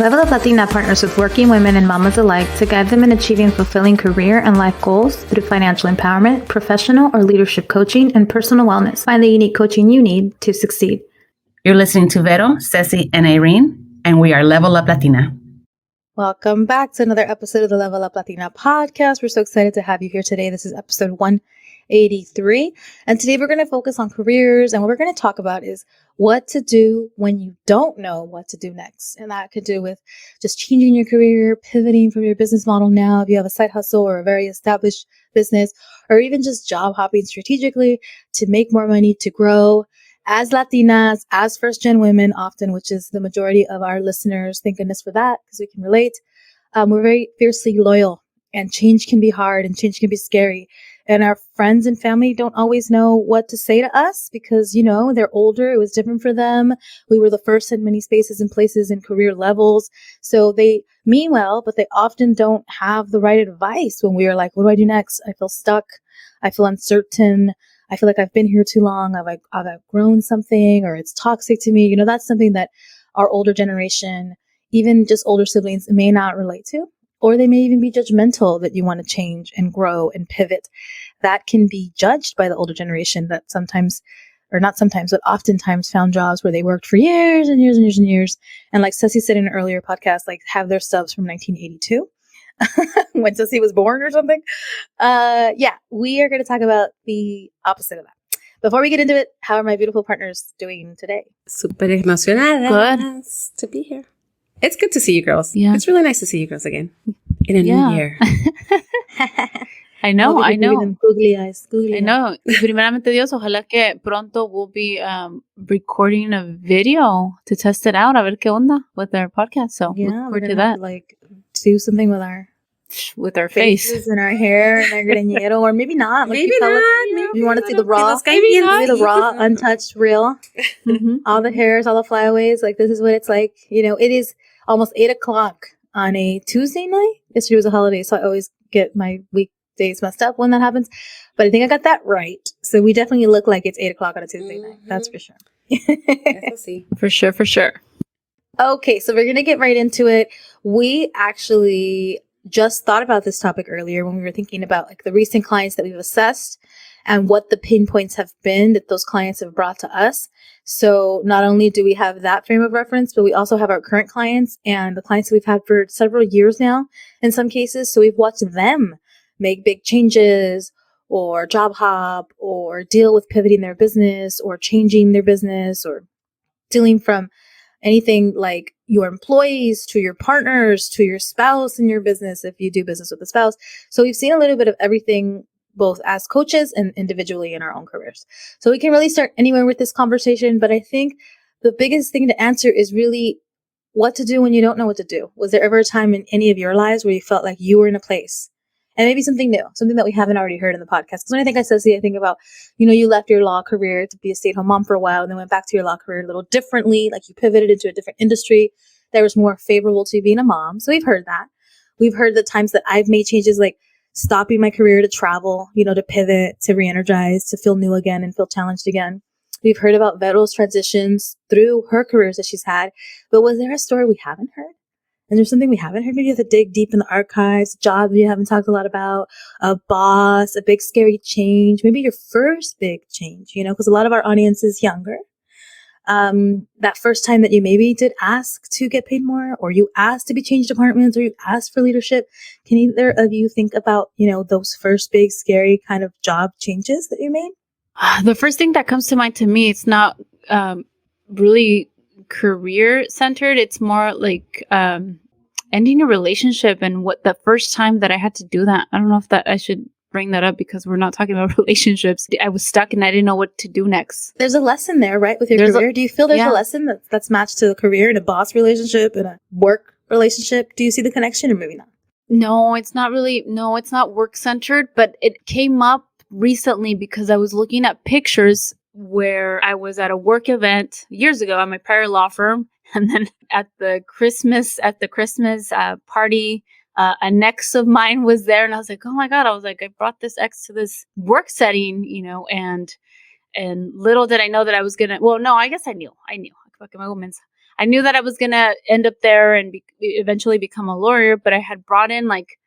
Level Up Latina partners with working women and mamas alike to guide them in achieving fulfilling career and life goals through financial empowerment, professional or leadership coaching, and personal wellness. Find the unique coaching you need to succeed. You're listening to Vero, Ceci, and Irene, and we are Level Up Latina. Welcome back to another episode of the Level Up Latina podcast. We're so excited to have you here today. This is episode 183. And today we're going to focus on careers. And what we're going to talk about is what to do when you don't know what to do next. And that could do with just changing your career, pivoting from your business model now, if you have a side hustle or a very established business, or even just job hopping strategically to make more money, to grow. As Latinas, as first-gen women often, which is the majority of our listeners, thank goodness for that, because we can relate. We're very fiercely loyal, and change can be hard and change can be scary. And our friends and family don't always know what to say to us because, you know, they're older. It was different for them. We were the first in many spaces and places and career levels. So they mean well, but they often don't have the right advice when we are like, what do I do next? I feel stuck. I feel uncertain. I feel like I've been here too long. I've outgrown something or it's toxic to me. You know, that's something that our older generation, even just older siblings, may not relate to, or they may even be judgmental that you want to change and grow and pivot. That can be judged by the older generation that sometimes, or not sometimes, but oftentimes found jobs where they worked for years and years and years and years. And like Ceci said in an earlier podcast, like have their stubs from 1982. When Ceci was born or something. We are going to talk about the opposite of that. Before we get into it, how are my beautiful partners doing today? Super emocionada. Good. To be here. It's good to see you girls. Yeah. It's really nice to see you girls again in a new year. I know. Googly eyes. I know. Primeramente Dios, ojalá que pronto we'll be recording a video to test it out, a ver qué onda with our podcast. So look forward to that. Like do something with our face and our hair and our greñero, or maybe not. Like maybe not. Maybe you want to see the raw, maybe the raw, untouched, real. All the hairs, all the flyaways. Like this is what it's like. You know, it is almost 8:00 on a Tuesday night. Yesterday was a holiday, so I always get my weekdays messed up when that happens. But I think I got that right. So we definitely look like it's 8:00 on a Tuesday night. That's for sure. Yes, see. For sure. Okay, so we're gonna get right into it. We actually just thought about this topic earlier when we were thinking about like the recent clients that we've assessed and what the pain points have been that those clients have brought to us. So not only do we have that frame of reference, but we also have our current clients and the clients that we've had for several years now in some cases. So we've watched them make big changes or job hop or deal with pivoting their business or changing their business or dealing from anything like your employees to your partners to your spouse in your business if you do business with a spouse. So we've seen a little bit of everything both as coaches and individually in our own careers. So we can really start anywhere with this conversation. But I think the biggest thing to answer is really what to do when you don't know what to do. Was there ever a time in any of your lives where you felt like you were in a place? And maybe something new, something that we haven't already heard in the podcast. Because when I think I think about, you know, you left your law career to be a stay-at-home mom for a while and then went back to your law career a little differently. Like you pivoted into a different industry that was more favorable to being a mom. So we've heard that. We've heard the times that I've made changes like stopping my career to travel, you know, to pivot, to re-energize, to feel new again and feel challenged again. We've heard about Vero's transitions through her careers that she's had. But was there a story we haven't heard? And there's something we haven't heard. Maybe you have to dig deep in the archives, a job you haven't talked a lot about, a boss, a big scary change, maybe your first big change, you know, because a lot of our audience is younger. That first time that you maybe did ask to get paid more, or you asked to be changed departments, or you asked for leadership. Can either of you think about, you know, those first big scary kind of job changes that you made? The first thing that comes to mind to me, it's not really career centered. It's more like ending a relationship, and what the first time that I had to do that. I don't know if that I should bring that up because we're not talking about relationships. I was stuck and I didn't know what to do next. There's a lesson there, right? With your career. Do you feel there's a lesson that's matched to the career in a boss relationship and a work relationship? Do you see the connection or maybe not? No, it's not really. No, it's not work centered, but it came up recently because I was looking at pictures where I was at a work event years ago at my prior law firm. And then at the Christmas party, an ex of mine was there, and I was like, oh my God, I brought this ex to this work setting, you know, and little did I know that I was going to, well, no, I guess I knew. I knew that I was going to end up there and eventually become a lawyer, but I had brought in like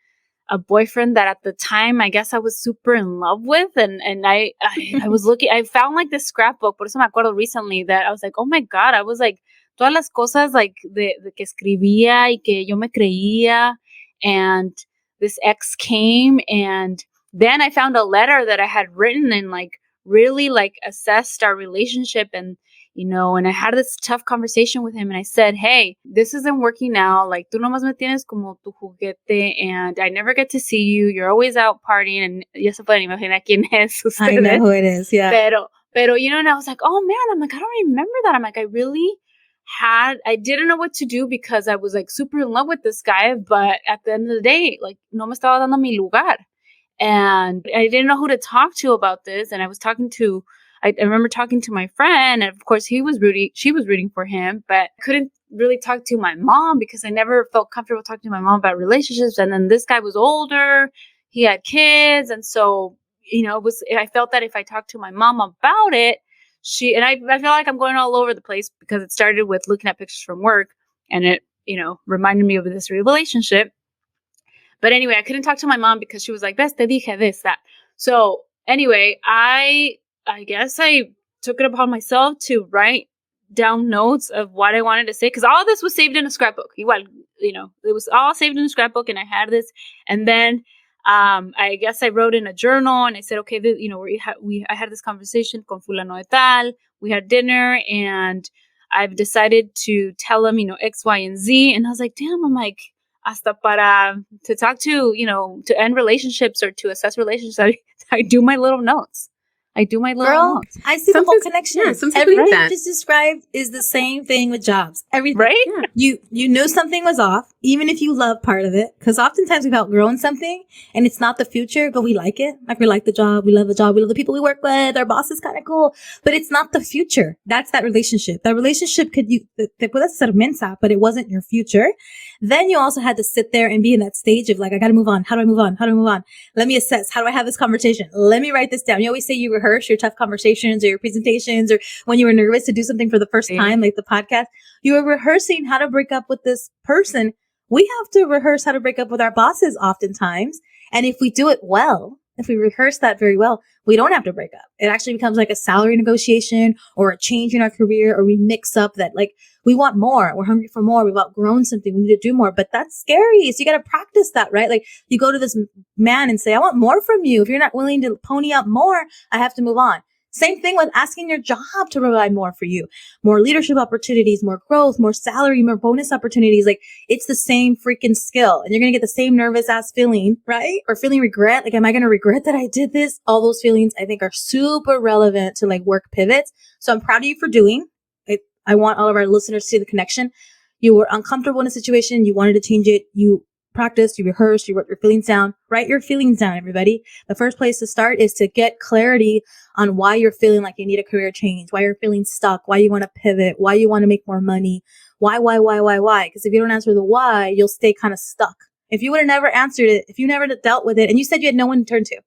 a boyfriend that at the time, I guess I was super in love with. And I was looking, I found like this scrapbook, por eso me acuerdo recently that I was like, oh my God, I was like, todas las cosas like de que escribía y que yo me creía. And this ex came, and then I found a letter that I had written and like really like assessed our relationship. And and I had this tough conversation with him, and I said, hey, this isn't working out. Like, tú nomás me tienes como tu juguete, and I never get to see you. You're always out partying, and ya se pueden imaginar quién es ustedes. I know who it is, yeah. Pero, and I was like, oh man, I'm like, I don't remember that. I'm like, I didn't know what to do because I was like super in love with this guy, but at the end of the day, like, no me estaba dando mi lugar. And I didn't know who to talk to about this. And I was I remember talking to my friend, and of course she was rooting for him, but I couldn't really talk to my mom because I never felt comfortable talking to my mom about relationships. And then this guy was older, he had kids. And so, I felt that if I talked to my mom about it, I feel like I'm going all over the place because it started with looking at pictures from work, and it, reminded me of this relationship. But anyway, I couldn't talk to my mom because she was like, "Ves, te dije this, that." So anyway, I guess I took it upon myself to write down notes of what I wanted to say, because all of this was saved in a scrapbook. Igual, it was all saved in a scrapbook, and I had this. And then I guess I wrote in a journal, and I said, okay, I had this conversation con fulano de tal. We had dinner, and I've decided to tell him, X, Y, and Z. And I was like, damn, I'm like, hasta to talk to, to end relationships or to assess relationships, I do my little notes. Girl, notes. I see the whole connection. Yeah, Everything that. you just described is the same thing with jobs. Everything. Right? Yeah. You knew something was off, even if you love part of it. Because oftentimes we've outgrown something and it's not the future, but we like it. Like, we like the job, we love the job, we love the people we work with, our boss is kind of cool, but it's not the future. That's that relationship. That relationship te puede ser mensa, but it wasn't your future. Then you also had to sit there and be in that stage of like, I got to move on. How do I move on? How do I move on? Let me assess. How do I have this conversation? Let me write this down. You always say you rehearse your tough conversations or your presentations, or when you were nervous to do something for the first time, like the podcast, you were rehearsing how to break up with this person. We have to rehearse how to break up with our bosses oftentimes. And if we do it well, if we rehearse that very well, we don't have to break up. It actually becomes like a salary negotiation or a change in our career, or we mix up that like we want more. We're hungry for more. We've outgrown something. We need to do more, but that's scary. So you got to practice that, right? Like, you go to this man and say, I want more from you. If you're not willing to pony up more, I have to move on. Same thing with asking your job to provide more for you, more leadership opportunities, more growth, more salary, more bonus opportunities. Like, it's the same freaking skill, and you're going to get the same nervous ass feeling, right? Or feeling regret. Like, am I going to regret that I did this? All those feelings I think are super relevant to like work pivots. So I'm proud of you for doing it. I want all of our listeners to see the connection. You were uncomfortable in a situation. You wanted to change it. You practiced, you rehearsed, you wrote your feelings down. Write your feelings down, everybody. The first place to start is to get clarity on why you're feeling like you need a career change, why you're feeling stuck, why you want to pivot, why you want to make more money, why? Because if you don't answer the why, you'll stay kind of stuck. If you would have never answered it, if you never dealt with it, and you said you had no one to turn to,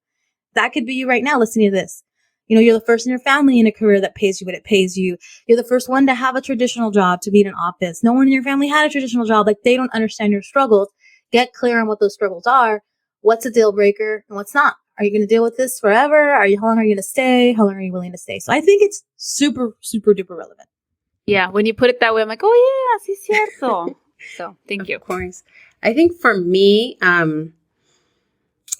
that could be you right now listening to this. You're the first in your family in a career that pays you what it pays you. You're the first one to have a traditional job, to be in an office. No one in your family had a traditional job. Like, they don't understand your struggles. Get clear on what those struggles are. What's a deal breaker and what's not? Are you going to deal with this forever? How long are you going to stay? How long are you willing to stay? So I think it's super, super duper relevant. Yeah. When you put it that way, I'm like, oh yeah, sí cierto. So thank you. Of course. I think for me,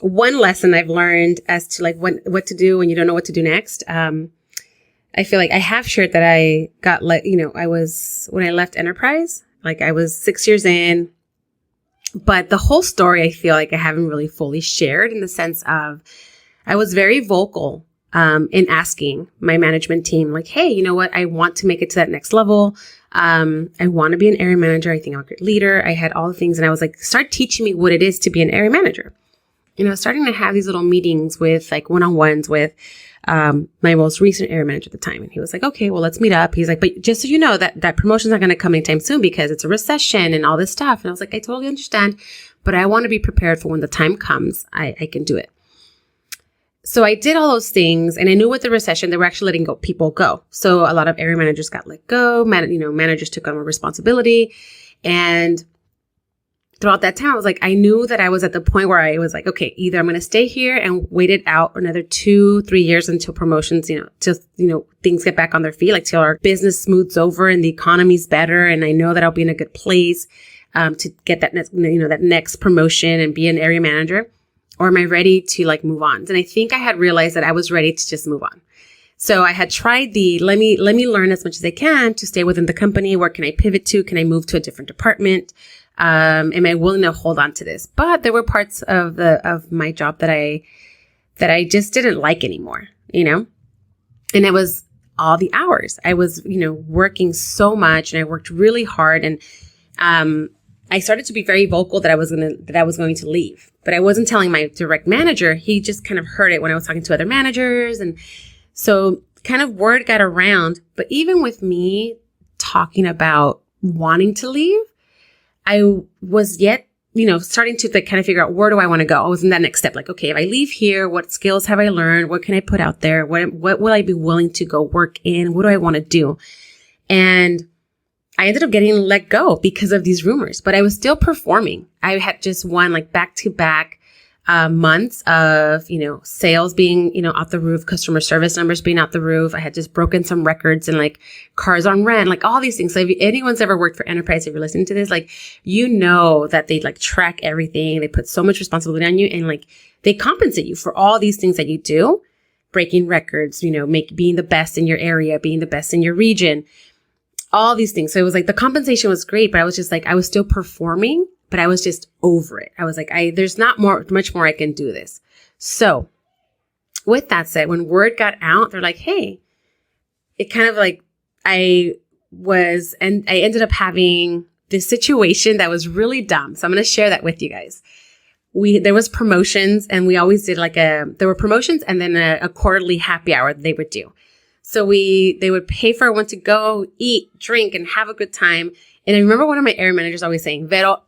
one lesson I've learned as to like what to do when you don't know what to do next. I feel like I have shared that I got when I left Enterprise, like I was 6 years in, but the whole story I feel like I haven't really fully shared, in the sense of I was very vocal in asking my management team, like, hey, you know what? I want to make it to that next level. I want to be an area manager. I think I'm a great leader. I had all the things, and I was like, start teaching me what it is to be an area manager. Starting to have these little meetings with like one-on-ones with my most recent area manager at the time. And he was like, okay, well, let's meet up. He's like, but just so you know that promotion's not going to come anytime soon because it's a recession and all this stuff. And I was like, I totally understand, but I want to be prepared for when the time comes, I can do it. So I did all those things, and I knew with the recession, they were actually letting people go. So a lot of area managers got let go. Managers took on more responsibility. And throughout that time, I knew that I was at the point where I was like, okay, either I'm going to stay here and wait it out another 2-3 years until promotions, till things get back on their feet, like till our business smooths over and the economy's better. And I know that I'll be in a good place, to get that next promotion and be an area manager. Or am I ready to move on? And I think I had realized that I was ready to just move on. So I had tried let me learn as much as I can to stay within the company. Where can I pivot to? Can I move to a different department? Am I willing to hold on to this? But there were parts of my job that I just didn't like anymore, and it was all the hours. I was, working so much, and I worked really hard, and I started to be very vocal that I was going to leave. But I wasn't telling my direct manager. He just kind of heard it when I was talking to other managers. And so kind of word got around. But even with me talking about wanting to leave, I was yet, starting to kind of figure out, where do I want to go? I was in that next step. Okay, if I leave here, what skills have I learned? What can I put out there? What will I be willing to go work in? What do I want to do? And I ended up getting let go because of these rumors, but I was still performing. I had just won back-to-back months of, sales being, out the roof, customer service numbers being out the roof. I had just broken some records and cars on rent, all these things. So if anyone's ever worked for enterprise, if you're listening to this, that they track everything. They put so much responsibility on you, and they compensate you for all these things that you do, breaking records, being the best in your area, being the best in your region. All these things. So it was the compensation was great, but I was just I was still performing, but I was just over it. I was there's not much more I can do this. So with that said, when word got out, they're hey, it kind of I ended up having this situation that was really dumb. So I'm going to share that with you guys. There was promotions, and we always did there were promotions and then a quarterly happy hour that they would do. So they would pay for everyone to go eat, drink, and have a good time. And I remember one of my area managers always saying, Vero,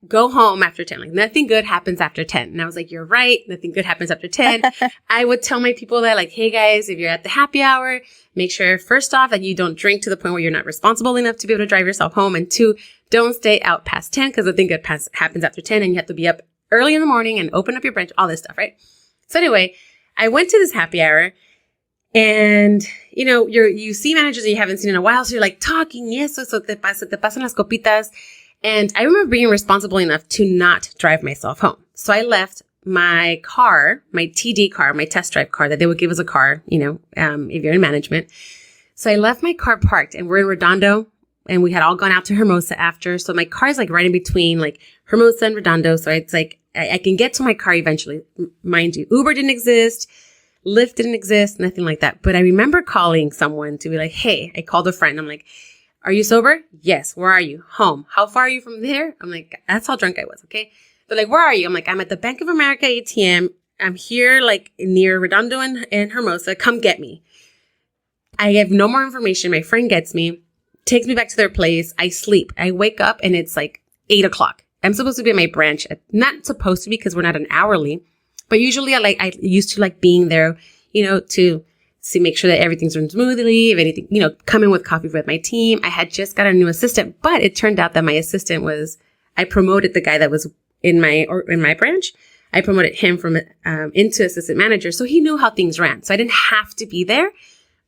go home after 10. Nothing good happens after 10. And I was you're right. Nothing good happens after 10. I would tell my people that hey guys, if you're at the happy hour, make sure first off that you don't drink to the point where you're not responsible enough to be able to drive yourself home. And 2, don't stay out past 10 because nothing good happens after 10. And you have to be up early in the morning and open up your branch, all this stuff, right? So anyway, I went to this happy hour. And, you see managers that you haven't seen in a while. So you're talking, yes, so te pasan las copitas. And I remember being responsible enough to not drive myself home. So I left my car, my TD car, my test drive car that they would give us a car, if you're in management. So I left my car parked, and we're in Redondo, and we had all gone out to Hermosa after. So my car is right in between Hermosa and Redondo. So it's I can get to my car eventually. Mind you, Uber didn't exist. Lyft didn't exist, nothing like that. But I remember calling someone to be hey, I called a friend. I'm are you sober? Yes. Where are you? Home. How far are you from there? I'm that's how drunk I was. Okay. They're where are you? I'm I'm at the Bank of America ATM. I'm here near Redondo and Hermosa. Come get me. I have no more information. My friend gets me, takes me back to their place. I sleep. I wake up and it's 8:00. I'm supposed to be at my branch. Not supposed to be because we're not an hourly. But usually I used to being there, to make sure that everything's run smoothly. If anything, come in with coffee with my team. I had just got a new assistant, but it turned out that my assistant I promoted the guy that was in my branch. I promoted him from into assistant manager. So he knew how things ran. So I didn't have to be there,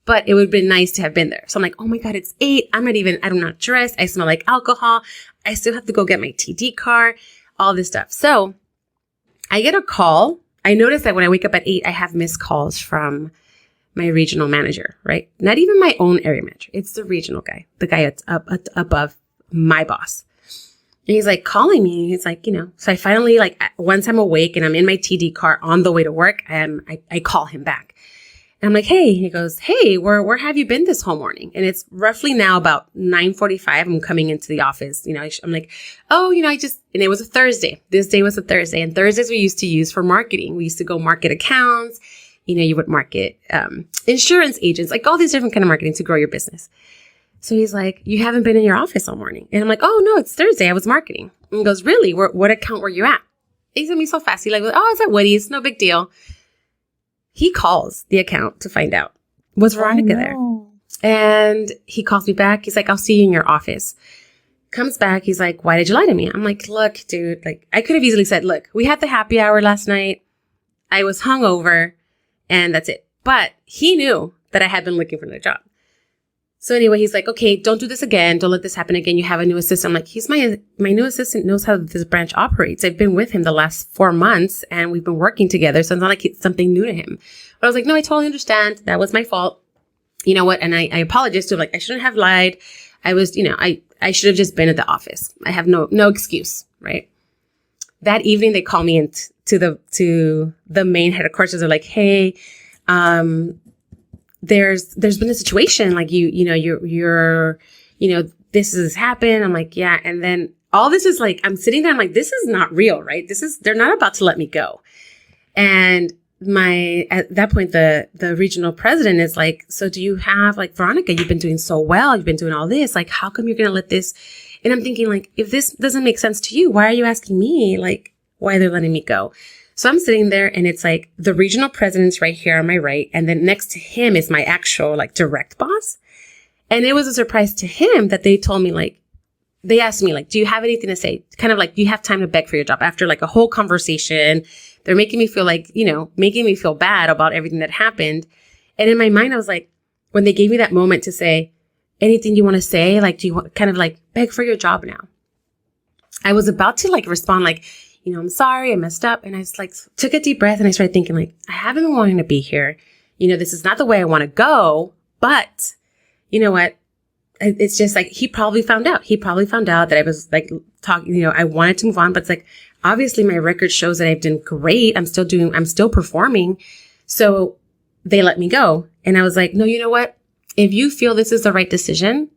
but it would have been nice to have been there. So I'm oh my God, it's 8. I'm not dressed. I smell like alcohol. I still have to go get my TD car, all this stuff. So I get a call. I noticed that when I wake up at 8, I have missed calls from my regional manager, right? Not even my own area manager. It's the regional guy, the guy that's up above my boss. And he's calling me. He's so I finally once I'm awake and I'm in my TD car on the way to work, I call him back. And I'm hey, he goes, hey, where have you been this whole morning? And it's roughly now about 9:45. I'm coming into the office. I'm oh, and it was a Thursday. This day was a Thursday. And Thursdays we used to use for marketing. We used to go market accounts. You would market insurance agents, all these different kind of marketing to grow your business. So he's you haven't been in your office all morning. And I'm oh, no, it's Thursday. I was marketing. And he goes, really? What account were you at? He said me so fast. He's oh, it's at Woody's. No big deal. He calls the account to find out, was Veronica there? And he calls me back. He's like, I'll see you in your office. Comes back. He's like, why did you lie to me? I'm like, look, dude, like I could have easily said, look, we had the happy hour last night. I was hungover and that's it. But he knew that I had been looking for another job. So anyway, he's like, okay, don't do this again. Don't let this happen again. You have a new assistant. I'm like, he's my new assistant, knows how this branch operates. I've been with him the last 4 months and we've been working together. So it's not like it's something new to him. But I was like, no, I totally understand. That was my fault. You know what? And I apologized to him. Like, I shouldn't have lied. I was, I should have just been at the office. I have no excuse, right? That evening, they call me to the main headquarters. They're like, hey, there's been a situation like you're this has happened. I'm like, yeah. And then all this is like, I'm sitting there. I'm like, this is not real, right? They're not about to let me go. And at that point, the regional president is like, so do you have like, Veronica, you've been doing so well. You've been doing all this. Like, how come you're going to let this? And I'm thinking like, if this doesn't make sense to you, why are you asking me like why they're letting me go? So I'm sitting there and it's like the regional president's right here on my right. And then next to him is my actual like direct boss. And it was a surprise to him that they told me like, they asked me like, do you have anything to say? Kind of like, do you have time to beg for your job? After like a whole conversation, they're making me feel like, making me feel bad about everything that happened. And in my mind, I was like, when they gave me that moment to say, anything you want to say, like, do you want kind of like beg for your job now? I was about to like respond like, I'm sorry, I messed up. And I just like took a deep breath and I started thinking like, I haven't been wanting to be here. This is not the way I want to go, but you know what? It's just like, he probably found out that I was like talking, I wanted to move on, but it's like, obviously my record shows that I've done great. I'm still performing. So they let me go. And I was like, no, you know what? If you feel this is the right decision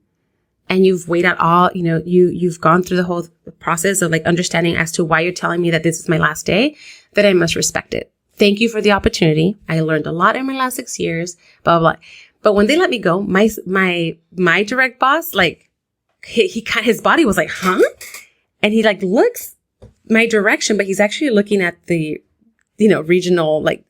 and you've weighed out all, you've gone through the whole process of like understanding as to why you're telling me that this is my last day, that I must respect it. Thank you for the opportunity. I learned a lot in my last 6 years, blah, blah, blah. But when they let me go, my direct boss, like his body was like, huh? And he like looks my direction, but he's actually looking at the, regional like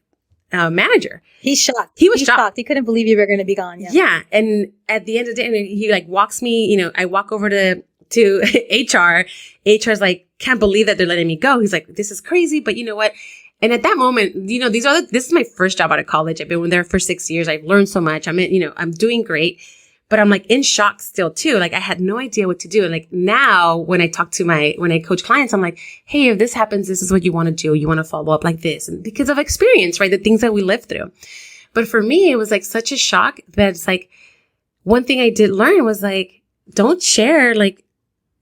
manager. He's shocked. He was shocked. He couldn't believe you were going to be gone. Yeah. And at the end of the day, he like walks me, I walk over to HR. HR's like, can't believe that they're letting me go. He's like, this is crazy, but you know what? And at that moment, this is my first job out of college. I've been there for 6 years. I've learned so much. I'm doing great, but I'm like in shock still too. Like I had no idea what to do. And like now when I coach clients, I'm like, hey, if this happens, this is what you want to do. You want to follow up like this. And because of experience, right? The things that we live through. But for me, it was like such a shock that it's like, one thing I did learn was like, don't share, like,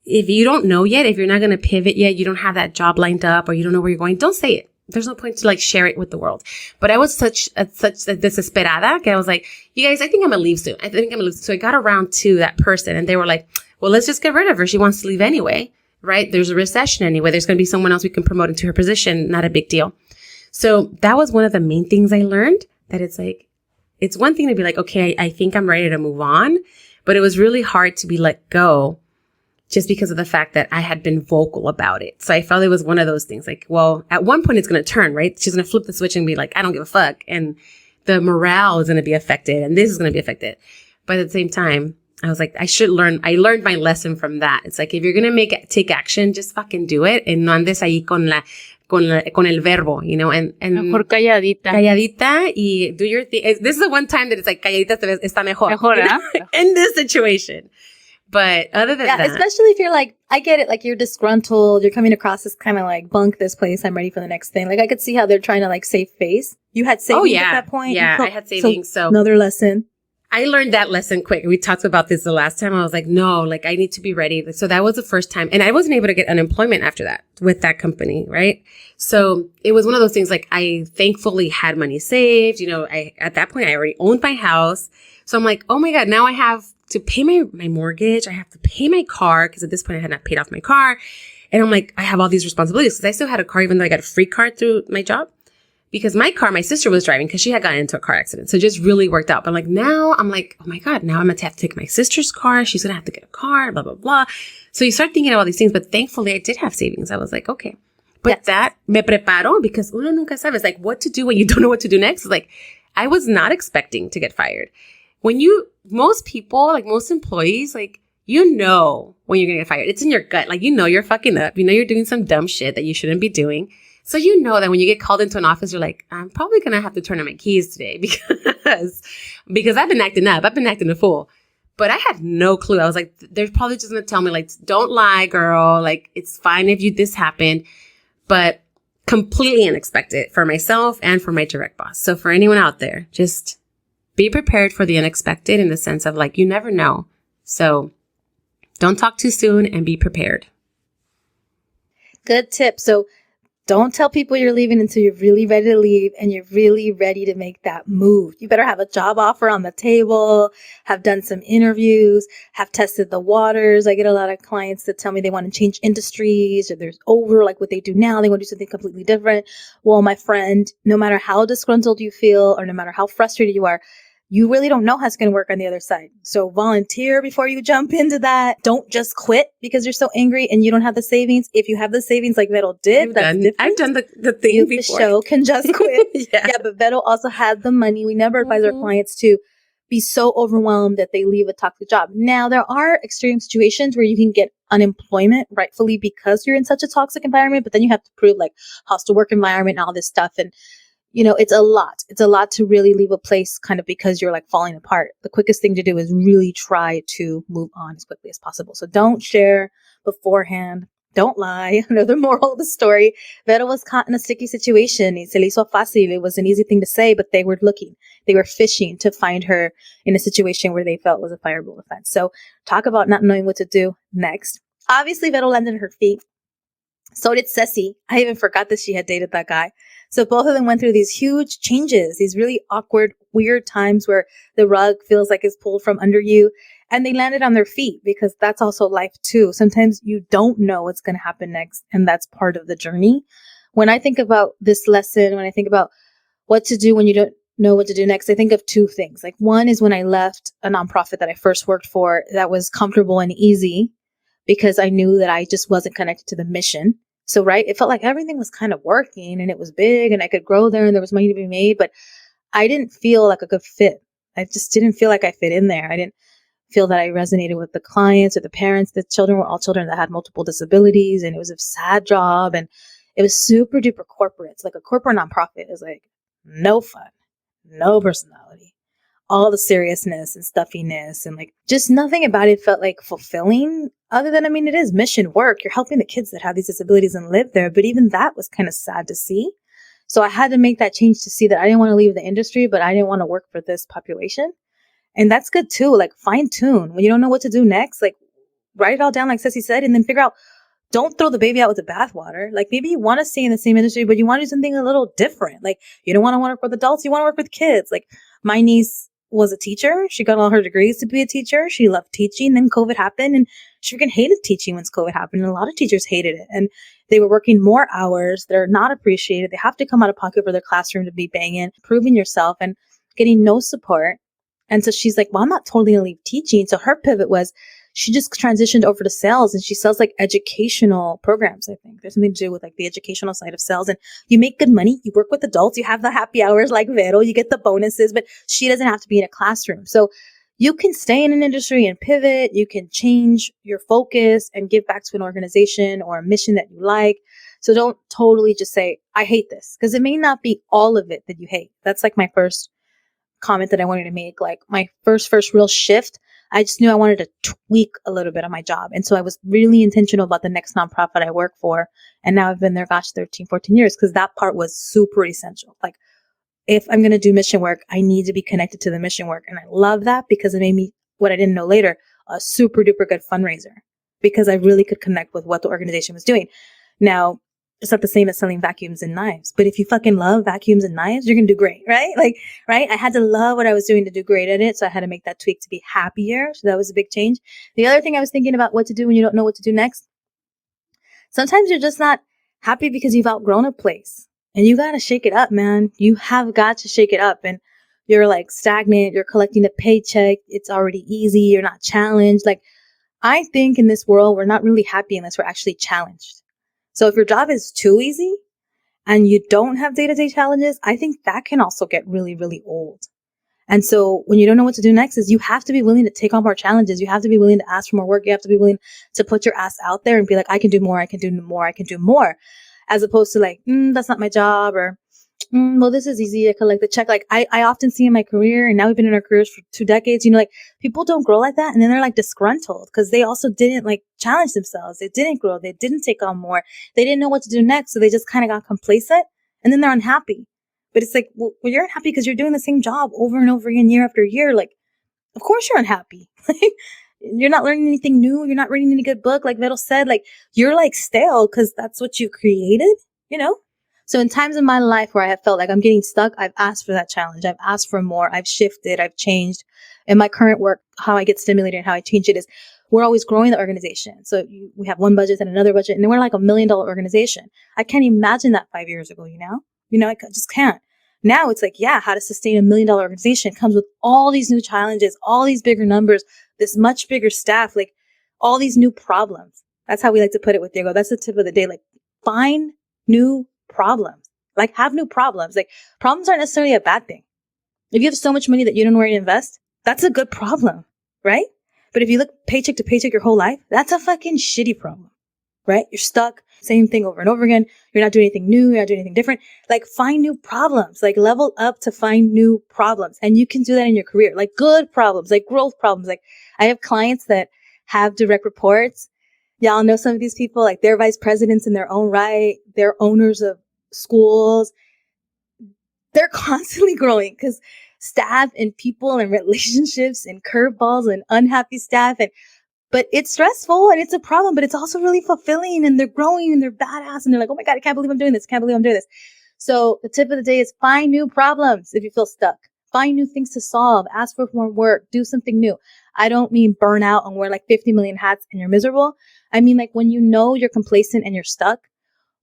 if you don't know yet, if you're not going to pivot yet, you don't have that job lined up or you don't know where you're going, don't say it. There's no point to like share it with the world. But I was such a desesperada that I was like, you guys, I think I'm going to leave soon. So I got around to that person and they were like, well, let's just get rid of her. She wants to leave anyway, right? There's a recession anyway. There's going to be someone else we can promote into her position. Not a big deal. So that was one of the main things I learned, that it's like, it's one thing to be like, okay, I think I'm ready to move on, but it was really hard to be let go just because of the fact that I had been vocal about it. So I felt it was one of those things like, well, at one point it's going to turn, right? She's going to flip the switch and be like, I don't give a fuck. And the morale is going to be affected and this is going to be affected. But at the same time, I was like, I learned my lesson from that. It's like, if you're going to take action, just fucking do it. And no andes ahí con el verbo, and Mejor calladita. Calladita y do your thing. This is the one time that it's like, calladita está mejor. Mejor, ¿eh? In this situation. But other than that. Especially if you're like, I get it, like you're disgruntled, you're coming across as kind of like, bunk this place, I'm ready for the next thing. Like I could see how they're trying to like save face. You had savings at that point? Yeah, I had savings. So another lesson. I learned that lesson quick. We talked about this the last time. I was like, no, like I need to be ready. So that was the first time. And I wasn't able to get unemployment after that with that company, right? So it was one of those things like I thankfully had money saved. At that point, I already owned my house. So I'm like, oh my God, now I have to pay my mortgage. I have to pay my car because at this point I had not paid off my car. And I'm like, I have all these responsibilities because I still had a car, even though I got a free car through my job. Because my car, my sister was driving because she had gotten into a car accident. So it just really worked out. But like now I'm like, oh my God, now I'm going to have to take my sister's car. She's going to have to get a car, blah, blah, blah. So you start thinking of all these things. But thankfully I did have savings. I was like, okay. But Yes. that me preparo because uno nunca sabes like what to do when you don't know what to do next. It's like I was not expecting to get fired. Most people, like most employees, like you know when you're gonna get fired. It's in your gut. Like you know you're fucking up. You know you're doing some dumb shit that you shouldn't be doing. So you know that when you get called into an office, you're like, I'm probably gonna have to turn in my keys today because I've been acting up. I've been acting a fool. But I had no clue. I was like, they're probably just gonna tell me like, don't lie, girl. Like it's fine if this happened. But completely unexpected for myself and for my direct boss. So for anyone out there, just be prepared for the unexpected in the sense of like, you never know. So don't talk too soon and be prepared. Good tip. So don't tell people you're leaving until you're really ready to leave and you're really ready to make that move. You better have a job offer on the table, have done some interviews, have tested the waters. I get a lot of clients that tell me they want to change industries or there's over like what they do now. They want to do something completely different. Well, my friend, no matter how disgruntled you feel or no matter how frustrated you are, you really don't know how it's going to work on the other side. So volunteer before you jump into that. Don't just quit because you're so angry and you don't have the savings. If you have the savings like Vero did, that's different. I've done the thing You, before. the show can just quit. Yeah. But Vero also had the money. We never advise our clients to be so overwhelmed that they leave a toxic job. Now, there are extreme situations where you can get unemployment rightfully because you're in such a toxic environment, but then you have to prove like hostile work environment and all this stuff. And you know, it's a lot. It's a lot to really leave a place kind of because you're like falling apart. The quickest thing to do is really try to move on as quickly as possible. So don't share beforehand. Don't lie. Another moral of the story. Vero was caught in a sticky situation. Se le hizo fácil. It was an easy thing to say, but they were looking. They were fishing to find her in a situation where they felt was a fireable offense. So talk about not knowing what to do next. Obviously, Vero landed on her feet. So did Ceci. I even forgot that she had dated that guy. So both of them went through these huge changes, these really awkward, weird times where the rug feels like it's pulled from under you. And they landed on their feet because that's also life too. Sometimes you don't know what's going to happen next. And that's part of the journey. When I think about this lesson, when I think about what to do when you don't know what to do next, I think of two things. Like one is when I left a nonprofit that I first worked for that was comfortable and easy because I knew that I just wasn't connected to the mission. So, right, it felt like everything was kind of working and it was big and I could grow there and there was money to be made, but I didn't feel like a good fit. I just didn't feel like I fit in there. I didn't feel that I resonated with the clients or the parents. The children were all children that had multiple disabilities and it was a sad job and it was super duper corporate. It's like a corporate nonprofit is like no fun, no personality, all the seriousness and stuffiness and like just nothing about it felt like fulfilling other than, I mean, it is mission work. You're helping the kids that have these disabilities and live there. But even that was kind of sad to see. So I had to make that change to see that I didn't want to leave the industry, but I didn't want to work for this population. And that's good too. Like fine tune when you don't know what to do next, like write it all down, like Ceci said, and then figure out, don't throw the baby out with the bathwater. Like maybe you want to stay in the same industry, but you want to do something a little different. Like you don't want to work with adults. You want to work with kids. Like my niece was a teacher. She got all her degrees to be a teacher. She loved teaching. Then COVID happened and she freaking hated teaching once COVID happened. And a lot of teachers hated it. And they were working more hours. They're not appreciated. They have to come out of pocket for their classroom to be banging, proving yourself and getting no support. And so she's like, well, I'm not totally going to leave teaching. So her pivot was she just transitioned over to sales and she sells like educational programs. I think there's something to do with like the educational side of sales and you make good money. You work with adults. You have the happy hours like Vero. You get the bonuses, but she doesn't have to be in a classroom. So you can stay in an industry and pivot. You can change your focus and give back to an organization or a mission that you like. So don't totally just say, I hate this, because it may not be all of it that you hate. That's like my first comment that I wanted to make. Like my first real shift, I just knew I wanted to tweak a little bit on my job. And so I was really intentional about the next nonprofit I work for. And now I've been there, 13, 14 years, because that part was super essential. Like if I'm going to do mission work, I need to be connected to the mission work. And I love that because it made me, what I didn't know later, a super duper good fundraiser because I really could connect with what the organization was doing. Now, it's not the same as selling vacuums and knives, but if you fucking love vacuums and knives, you're going to do great, right? Like, right? I had to love what I was doing to do great at it. So I had to make that tweak to be happier. So that was a big change. The other thing I was thinking about what to do when you don't know what to do next. Sometimes you're just not happy because you've outgrown a place and you got to shake it up, man. You have got to shake it up and you're like stagnant. You're collecting a paycheck. It's already easy. You're not challenged. Like I think in this world, we're not really happy unless we're actually challenged. So if your job is too easy and you don't have day-to-day challenges, I think that can also get really, really old. And so when you don't know what to do next is you have to be willing to take on more challenges. You have to be willing to ask for more work. You have to be willing to put your ass out there and be like, I can do more. I can do more. I can do more. As opposed to like, that's not my job, or, well, this is easy. I collect the check. Like I often see in my career, and now we've been in our careers for 2 decades, like people don't grow like that. And then they're like disgruntled because they also didn't like challenge themselves. They didn't grow. They didn't take on more. They didn't know what to do next. So they just kind of got complacent, and then they're unhappy. But it's like, well, you're unhappy because you're doing the same job over and over again, year after year. Like, of course you're unhappy. You're not learning anything new. You're not reading any good book. Like Vettel said, like you're like stale because that's what you created, So in times in my life where I have felt like I'm getting stuck, I've asked for that challenge. I've asked for more. I've shifted. I've changed. In my current work, how I get stimulated and how I change it is we're always growing the organization. So we have one budget and another budget, and then we're like $1 million organization. I can't imagine that 5 years ago, I just can't. Now it's like, how to sustain $1 million organization comes with all these new challenges, all these bigger numbers, this much bigger staff, like all these new problems. That's how we like to put it with Diego. That's the tip of the day. Like find new problems, like have new problems. Like problems aren't necessarily a bad thing. If you have so much money that you don't know where to invest, that's a good problem, right? But if you look paycheck to paycheck your whole life, that's a fucking shitty problem, right? You're stuck. Same thing over and over again. You're not doing anything new. You're not doing anything different. Like find new problems, like level up to find new problems. And you can do that in your career, like good problems, like growth problems. Like I have clients that have direct reports. Y'all know some of these people, like they're vice presidents in their own right. They're owners of schools. They're constantly growing because staff and people and relationships and curveballs and unhappy staff but it's stressful and it's a problem, but it's also really fulfilling, and they're growing and they're badass and they're like, oh my God, I can't believe I'm doing this. Can't believe I'm doing this. So the tip of the day is find new problems if you feel stuck. Find new things to solve. Ask for more work. Do something new. I don't mean burn out and wear like 50 million hats and you're miserable. I mean like when you're complacent and you're stuck,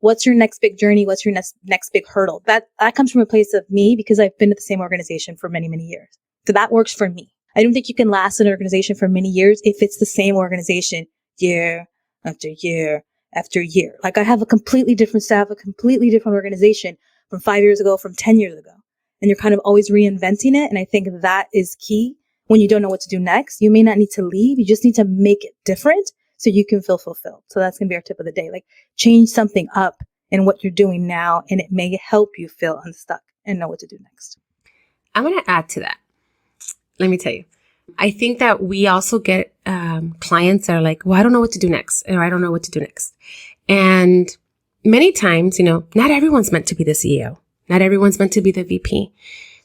what's your next big journey? What's your next big hurdle? That comes from a place of me because I've been at the same organization for many, many years. So that works for me. I don't think you can last in an organization for many years if it's the same organization year after year after year. Like I have a completely different staff, a completely different organization from 5 years ago, from 10 years ago. And you're kind of always reinventing it. And I think that is key when you don't know what to do next. You may not need to leave. You just need to make it different so you can feel fulfilled. So that's going to be our tip of the day. Like change something up in what you're doing now, and it may help you feel unstuck and know what to do next. I'm going to add to that. Let me tell you, I think that we also get clients that are like, well, I don't know what to do next, or I don't know what to do next. And many times, not everyone's meant to be the CEO. Not everyone's meant to be the VP.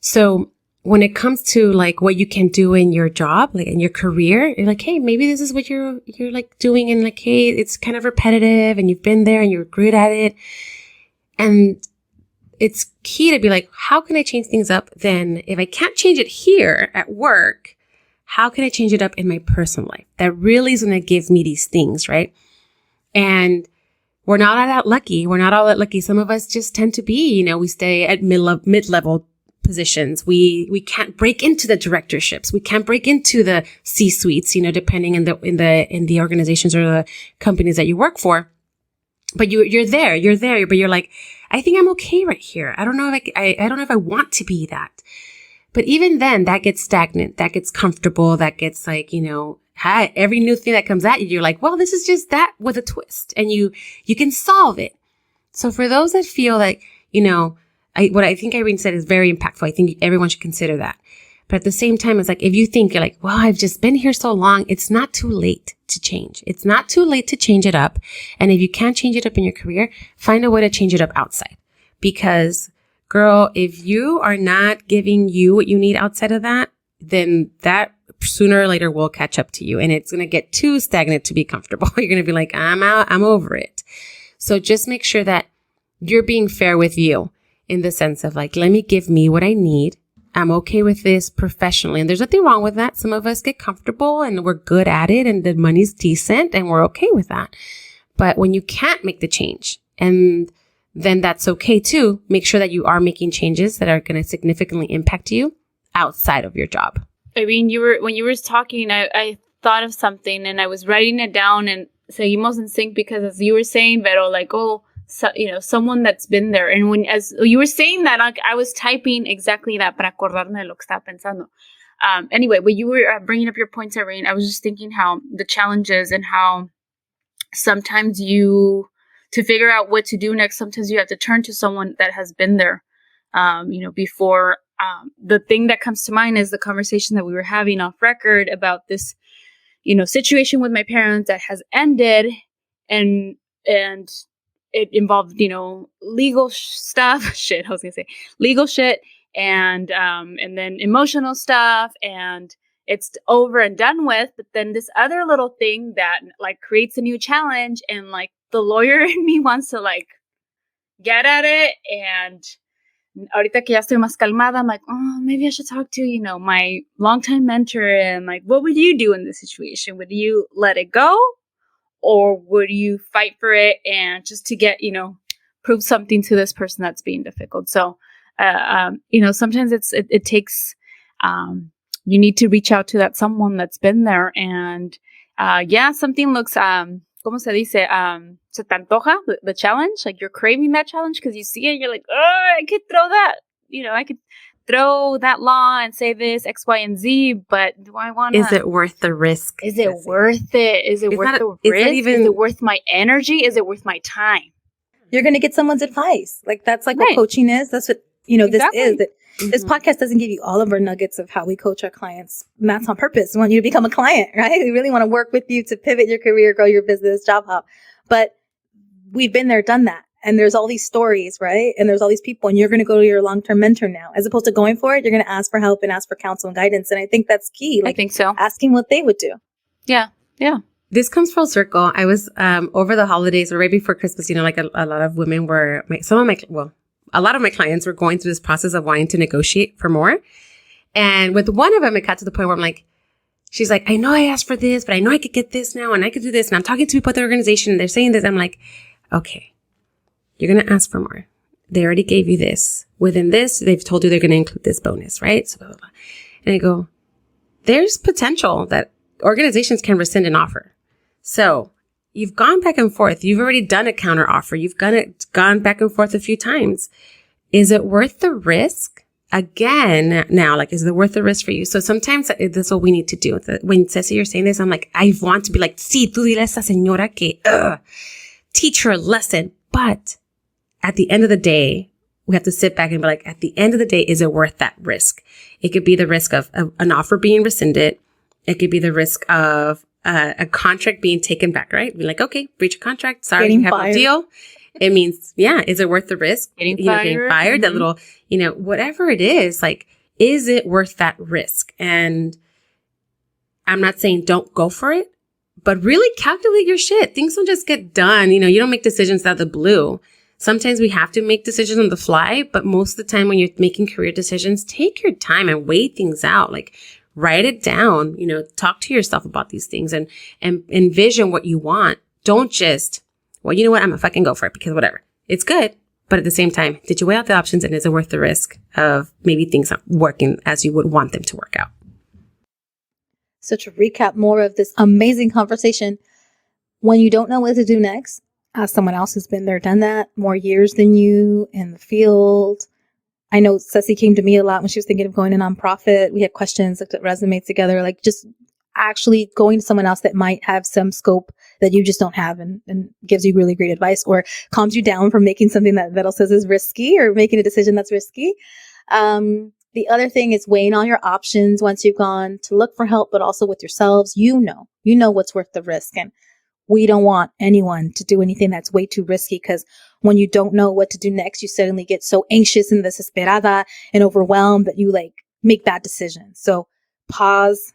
So when it comes to like what you can do in your job, like in your career, you're like, hey, maybe this is what you're like doing. And like, hey, it's kind of repetitive and you've been there and you're good at it. And it's key to be like, how can I change things up? Then if I can't change it here at work, how can I change it up in my personal life? That really is going to give me these things, right? And we're not all that lucky. We're not all that lucky. Some of us just tend to be, we stay at mid-level positions. We can't break into the directorships. We can't break into the C-suites, depending in the organizations or the companies that you work for. But you're there, but you're like, I think I'm okay right here. I don't know if I don't know if I want to be that. But even then, that gets stagnant, that gets comfortable, that gets like, every new thing that comes at you, you're like, well, this is just that with a twist, and you can solve it. So for those that feel like, what I think Irene said is very impactful. I think everyone should consider that. But at the same time, it's like, if you think you're like, well, I've just been here so long, it's not too late to change. It's not too late to change it up. And if you can't change it up in your career, find a way to change it up outside. Because girl, if you are not giving you what you need outside of that, then that sooner or later will catch up to you. And it's going to get too stagnant to be comfortable. You're going to be like, I'm out, I'm over it. So just make sure that you're being fair with you in the sense of like, let me give me what I need. I'm okay with this professionally. And there's nothing wrong with that. Some of us get comfortable and we're good at it and the money's decent and we're okay with that. But when you can't make the change, and then that's okay too, make sure that you are making changes that are going to significantly impact you outside of your job. I mean, when you were talking, I thought of something and I was writing it down, and seguimos en sync because as you were saying, Vero, like, oh, so, someone that's been there. And when, as you were saying that, I was typing exactly that para acordarme de lo que estaba pensando. Anyway, when you were bringing up your points, Irene, I was just thinking how the challenges and how sometimes to figure out what to do next, sometimes you have to turn to someone that has been there, before. The thing that comes to mind is the conversation that we were having off record about this, situation with my parents that has ended, and it involved, legal stuff, shit, I was gonna say legal shit, and then emotional stuff, and it's over and done with. But then this other little thing that like creates a new challenge, and like the lawyer in me wants to like get at it. And ahorita que ya estoy más calmada, I'm like, oh, maybe I should talk to, my longtime mentor, and like, what would you do in this situation? Would you let it go? Or would you fight for it and just to get, prove something to this person that's being difficult? So, sometimes it takes, you need to reach out to that someone that's been there. And, something looks, ¿cómo se dice? Se te antoja, the challenge, like you're craving that challenge because you see it, you're like, oh, I could throw that, I could throw that law and say this X, Y, and Z, but do I want to? Is it worth the risk? Is it worth it? Is it worth the risk? Is it worth my energy? Is it worth my time? You're going to get someone's advice. Like that's like what coaching is. That's what, exactly. This is. That This podcast doesn't give you all of our nuggets of how we coach our clients. And that's on purpose. We want you to become a client, right? We really want to work with you to pivot your career, grow your business, job hop. But we've been there, done that. And there's all these stories, right? And there's all these people, and you're going to go to your long-term mentor now. As opposed to going for it, you're going to ask for help and ask for counsel and guidance. And I think that's key. I think so. Asking what they would do. Yeah. Yeah. This comes full circle. I was, over the holidays or right before Christmas, like a lot of women were, a lot of my clients were going through this process of wanting to negotiate for more. And with one of them, it got to the point where I'm like, she's like, I know I asked for this, but I know I could get this now and I could do this. And I'm talking to people at the organization and they're saying this. I'm like, okay, you're going to ask for more. They already gave you this. Within this, they've told you they're going to include this bonus, right? So, blah, blah, blah. And I go, there's potential that organizations can rescind an offer. So you've gone back and forth. You've already done a counter offer. You've gone back and forth a few times. Is it worth the risk? Again, now, like, is it worth the risk for you? So sometimes this is what we need to do. When Ceci, you're saying this, I'm like, I want to be like, sí, tú dile a esa señora que, teach her a lesson. But at the end of the day, we have to sit back and be like, at the end of the day, is it worth that risk? It could be the risk of an offer being rescinded. It could be the risk of a contract being taken back, right? Be like, okay, breach of contract. Sorry, you have no deal. It means, is it worth the risk? Getting fired, mm-hmm. That little, whatever it is, like, is it worth that risk? And I'm not saying don't go for it, but really calculate your shit. Things don't just get done. You don't make decisions out of the blue. Sometimes we have to make decisions on the fly, but most of the time when you're making career decisions, take your time and weigh things out. Like, write it down, talk to yourself about these things and envision what you want. Don't just, well, you know what? I'm gonna fucking go for it because whatever. It's good. But at the same time, did you weigh out the options and is it worth the risk of maybe things not working as you would want them to work out? So to recap more of this amazing conversation, when you don't know what to do next, ask someone else who's been there, done that, more years than you in the field. I know Ceci came to me a lot when she was thinking of going to nonprofit. We had questions, looked at resumes together, like just actually going to someone else that might have some scope that you just don't have and gives you really great advice or calms you down from making something that Vettel says is risky or making a decision that's risky. The other thing is weighing all your options once you've gone to look for help, but also with yourselves. You know what's worth the risk. And we don't want anyone to do anything that's way too risky because when you don't know what to do next, you suddenly get so anxious and desesperada and overwhelmed that you like make bad decisions. So pause.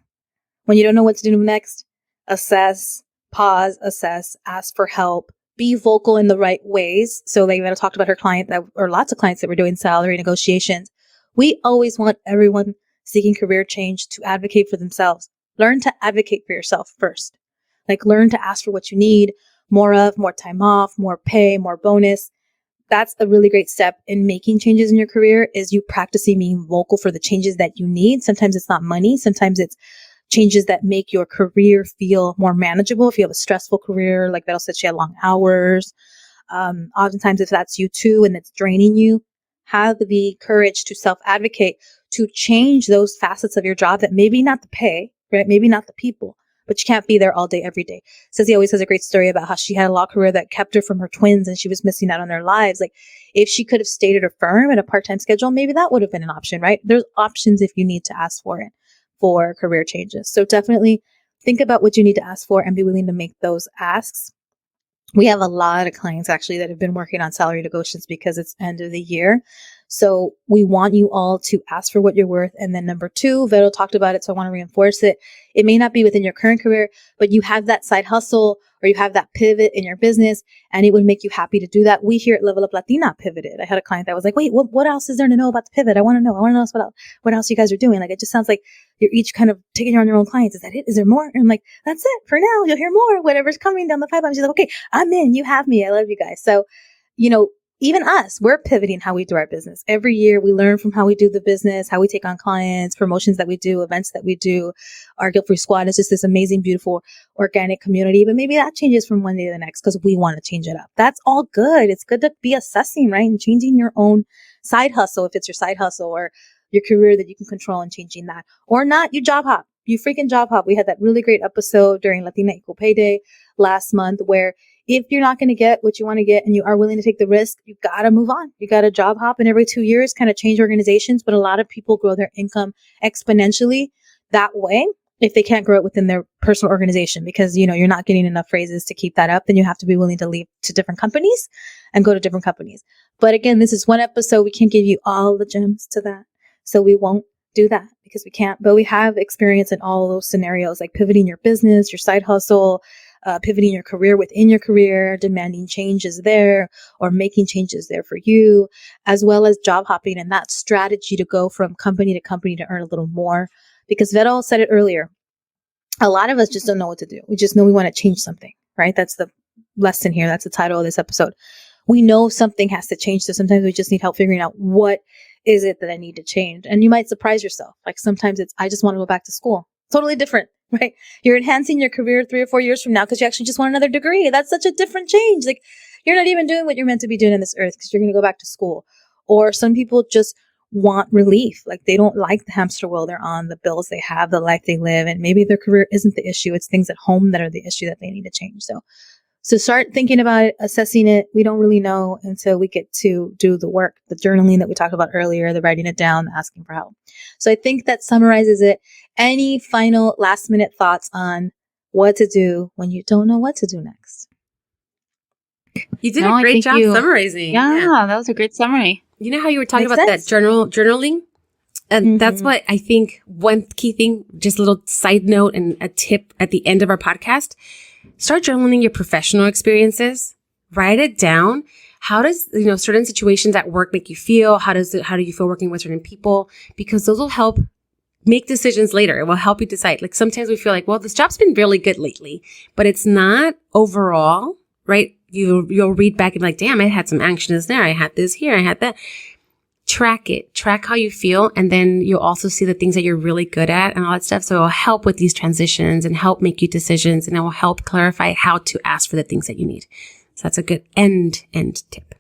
When you don't know what to do next, assess, pause, assess, ask for help, be vocal in the right ways. So like Ivana talked about her client or lots of clients that were doing salary negotiations. We always want everyone seeking career change to advocate for themselves. Learn to advocate for yourself first. Like learn to ask for what you need, more time off, more pay, more bonus. That's a really great step in making changes in your career is you practicing being vocal for the changes that you need. Sometimes it's not money. Sometimes it's changes that make your career feel more manageable. If you have a stressful career, like Vero said, she had long hours. Oftentimes, if that's you too and it's draining you, have the courage to self-advocate to change those facets of your job that maybe not the pay, right? Maybe not the people, but you can't be there all day, every day. Ceci always has a great story about how she had a law career that kept her from her twins and she was missing out on their lives. Like if she could have stayed at her firm at a part-time schedule, maybe that would have been an option, right? There's options if you need to ask for it for career changes. So definitely think about what you need to ask for and be willing to make those asks. We have a lot of clients actually that have been working on salary negotiations because it's end of the year. So we want you all to ask for what you're worth. And then number two, Vero talked about it, so I want to reinforce it. It may not be within your current career, but you have that side hustle or you have that pivot in your business and it would make you happy to do that. We here at Level Up Latina pivoted. I had a client that was like, wait, what else is there to know about the pivot? I want to know what else you guys are doing. Like, it just sounds like you're each kind of taking on your own clients. Is that it? Is there more? And I'm like, that's it for now. You'll hear more, whatever's coming down the pipeline. She's like, okay, I'm in. You have me. I love you guys. So, even us, we're pivoting how we do our business. Every year we learn from how we do the business, how we take on clients, promotions that we do, events that we do. Our Guilt-Free Squad is just this amazing, beautiful, organic community. But maybe that changes from one day to the next because we want to change it up. That's all good. It's good to be assessing, right? And changing your own side hustle, if it's your side hustle or your career that you can control and changing that. Or not, you job hop. You freaking job hop. We had that really great episode during Latina Equal Pay Day last month where if you're not going to get what you want to get and you are willing to take the risk, you got to move on. You got to job hop, and every 2 years kind of change organizations. But a lot of people grow their income exponentially that way if they can't grow it within their personal organization because, you're not getting enough raises to keep that up. Then you have to be willing to leave to different companies and go to different companies. But again, this is one episode. We can't give you all the gems to that. So we won't do that because we can't. But we have experience in all those scenarios, like pivoting your business, your side hustle, pivoting your career within your career, demanding changes there or making changes there for you, as well as job hopping and that strategy to go from company to company to earn a little more. Because Vero said it earlier, a lot of us just don't know what to do. We just know we want to change something, right? That's the lesson here. That's the title of this episode. We know something has to change. So sometimes we just need help figuring out what is it that I need to change. And you might surprise yourself. Like sometimes it's, I just want to go back to school. Totally different. Right? You're enhancing your career 3 or 4 years from now because you actually just want another degree. That's such a different change. Like you're not even doing what you're meant to be doing on this earth because you're going to go back to school. Or some people just want relief. Like they don't like the hamster wheel they're on, the bills they have, the life they live. And maybe their career isn't the issue. It's things at home that are the issue that they need to change. So start thinking about it, assessing it. We don't really know until we get to do the work, the journaling that we talked about earlier, the writing it down, the asking for help. So I think that summarizes it. Any final last minute thoughts on what to do when you don't know what to do next? You did a great job summarizing. Yeah, that was a great summary. You know how you were talking about that journaling? And that's what I think one key thing, just a little side note and a tip at the end of our podcast. Start journaling your professional experiences. Write it down. How does, certain situations at work make you feel? How do you feel working with certain people? Because those will help make decisions later. It will help you decide. Like sometimes we feel like, well, this job's been really good lately, but it's not overall, right? You'll read back and be like, damn, I had some anxiousness there. I had this here. I had that. Track it. Track how you feel. And then you'll also see the things that you're really good at and all that stuff. So it will help with these transitions and help make you decisions. And it will help clarify how to ask for the things that you need. So that's a good end tip.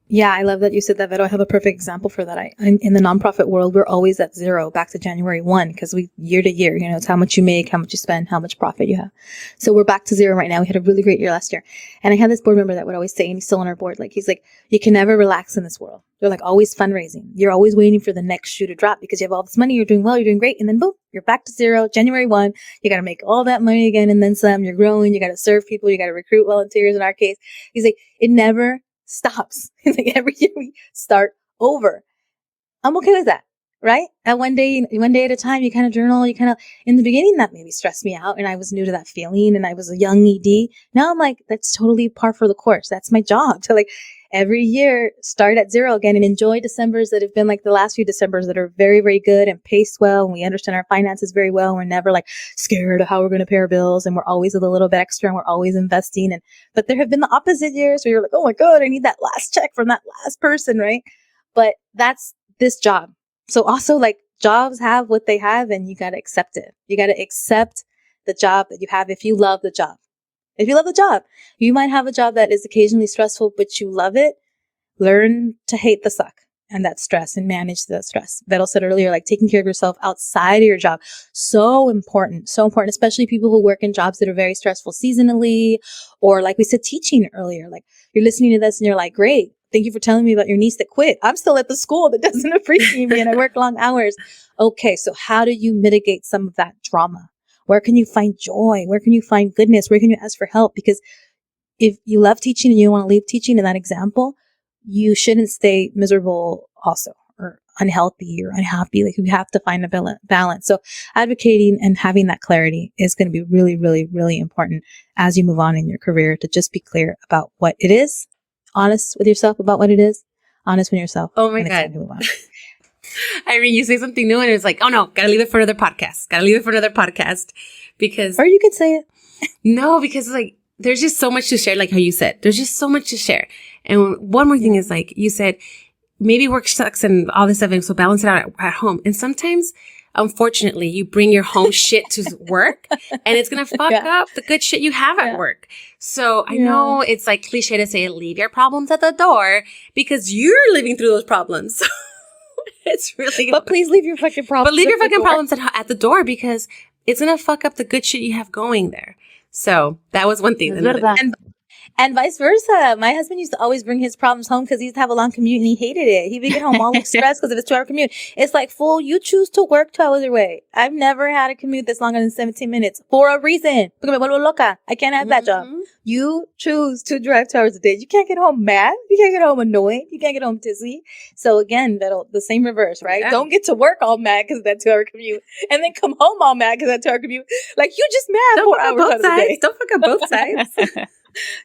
Yeah, I love that you said that, Vero. I have a perfect example for that. In the nonprofit world, we're always at zero back to January 1 because we year to year, it's how much you make, how much you spend, how much profit you have. So we're back to zero right now. We had a really great year last year. And I had this board member that would always say, and he's still on our board, he's like, you can never relax in this world. They're like always fundraising. You're always waiting for the next shoe to drop because you have all this money. You're doing well. You're doing great. And then boom, you're back to zero. January 1, you got to make all that money again and then some. You're growing. You got to serve people. You got to recruit volunteers in our case. He's like, it never stops. Like every year we start over. I'm okay with that, right? And one day at a time, you kind of journal. In the beginning, that maybe stressed me out, and I was new to that feeling, and I was a young ED. Now I'm like, that's totally par for the course. That's my job to every year start at zero again and enjoy Decembers that have been like the last few Decembers that are very, very good and paced well. And we understand our finances very well. And we're never scared of how we're going to pay our bills. And we're always a little bit extra and we're always investing. But there have been the opposite years where you're like, oh my God, I need that last check from that last person. Right. But that's this job. So also jobs have what they have, and you got to accept it. You got to accept the job that you have if you love the job. If you love the job, you might have a job that is occasionally stressful, but you love it. Learn to hate the suck and that stress and manage that stress. Vettel said earlier, like taking care of yourself outside of your job. So important, especially people who work in jobs that are very stressful seasonally, or like we said, teaching earlier, like you're listening to this and you're like, great. Thank you for telling me about your niece that quit. I'm still at the school that doesn't appreciate me and I work long hours. Okay. So how do you mitigate some of that drama? Where can you find joy? Where can you find goodness? Where can you ask for help? Because if you love teaching and you want to leave teaching in that example, you shouldn't stay miserable also, or unhealthy or unhappy. Like you have to find a balance. So advocating and having that clarity is going to be really, really, really important as you move on in your career, to just be clear about what it is, honest with yourself about what it is, honest with yourself. Oh my God. Irene, you say something new and it's like, oh no, gotta leave it for another podcast. Because, or you could say it. No, because like, there's just so much to share. Like how you said, there's just so much to share. And one more thing is like you said, maybe work sucks and all this stuff, and so balance it out at home. And sometimes, unfortunately, you bring your home shit to work and it's going to fuck up the good shit you have at work. So I know it's like cliche to say, leave your problems at the door, because you're living through those problems. It's really, but please leave your fucking problems. But leave your fucking problems at the door, because it's going to fuck up the good shit you have going there. So that was one thing. And vice versa. My husband used to always bring his problems home because he used to have a long commute and he hated it. He'd be get home all stressed because of his 2-hour commute. It's like, fool, you choose to work 2 hours away. I've never had a commute that's longer than 17 minutes for a reason. I can't have that job. You choose to drive 2 hours a day. You can't get home mad. You can't get home annoyed. You can't get home dizzy. So again, the same reverse, right? Yeah. Don't get to work all mad because of that 2-hour commute and then come home all mad because of that 2-hour commute. Like, you just mad 4 hours out of the day. Don't fuck up both sides.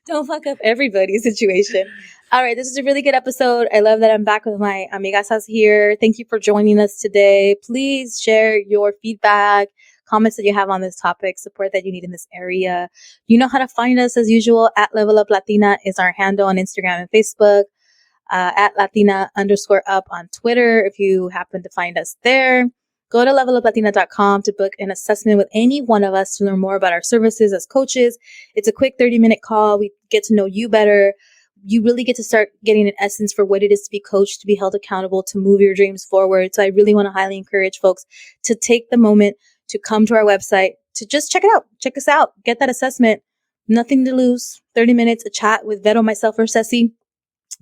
Don't fuck up everybody's situation. All right. This is a really good episode. I love that I'm back with my amigasas here. Thank you for joining us today. Please share your feedback, comments that you have on this topic, support that you need in this area. You know how to find us as usual. At Level Up Latina is our handle on Instagram and Facebook. At Latina_up on Twitter if you happen to find us there. Go to leveluplatina.com to book an assessment with any one of us to learn more about our services as coaches. It's a quick 30-minute call. We get to know you better. You really get to start getting an essence for what it is to be coached, to be held accountable, to move your dreams forward. So I really want to highly encourage folks to take the moment to come to our website, to just check it out. Check us out. Get that assessment. Nothing to lose. 30 minutes, a chat with Vero, myself, or Ceci.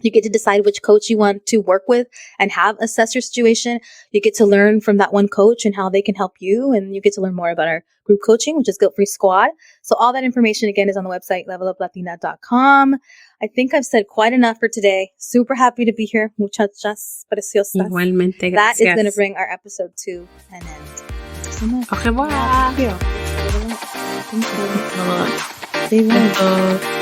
You get to decide which coach you want to work with and have assess your situation. You get to learn from that one coach and how they can help you. And you get to learn more about our group coaching, which is Guilt Free Squad. So all that information, again, is on the website, leveluplatina.com. I think I've said quite enough for today. Super happy to be here. Muchachas preciosas. Igualmente, that is going to bring our episode to an end. Thank you so much. Au revoir. Thank you. See you later.